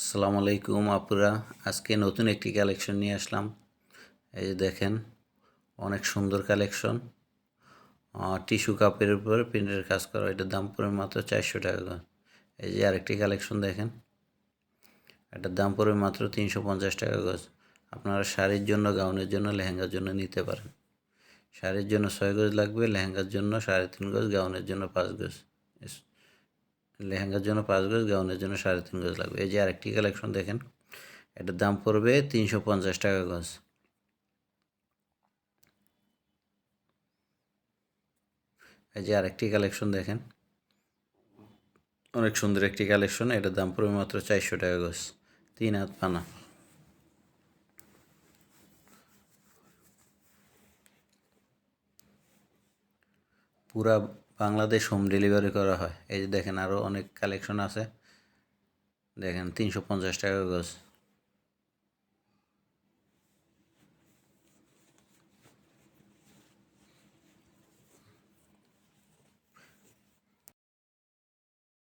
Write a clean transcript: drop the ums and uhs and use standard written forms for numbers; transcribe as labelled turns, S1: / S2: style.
S1: আসসালামু আলাইকুম আপুরা। আজকে নতুন একটি কালেকশন নিয়ে আসলাম। এই যে দেখেন, অনেক সুন্দর কালেকশন। টিস্যু কাপের উপর প্রিন্টের কাজ করা, এটার দাম পড়বে মাত্র 400 টাকা করে। এই যে আরেকটি কালেকশন দেখেন, এটার দাম পড়বে মাত্র 350 টাকা গজ। আপনারা শাড়ির জন্য, গাউনের জন্য, লেহেঙ্গার জন্য নিতে পারেন। শাড়ির জন্য 6 গজ লাগবে, লেহেঙ্গার জন্য 3.5 গজ, গাউনের জন্য 5 গজ। লেহেঙ্গার জন্য 5 গজ, গাউনের জন্য 3.5 গজ লাগবে। এই যে আরেকটি কালেকশন দেখেন, এটার দাম পড়বে 350 টাকা গজ। এই যে আরেকটি কালেকশন দেখেন, অনেক সুন্দর একটি কালেকশন। এটার দাম পড়বে মাত্র 400 টাকা গজ, 3 হাত পানা। পুরা বাংলাদেশ হোম ডেলিভারি করা হয়। এই যে দেখেন, আরও অনেক কালেকশন আছে। দেখেন 350 টাকা গজ।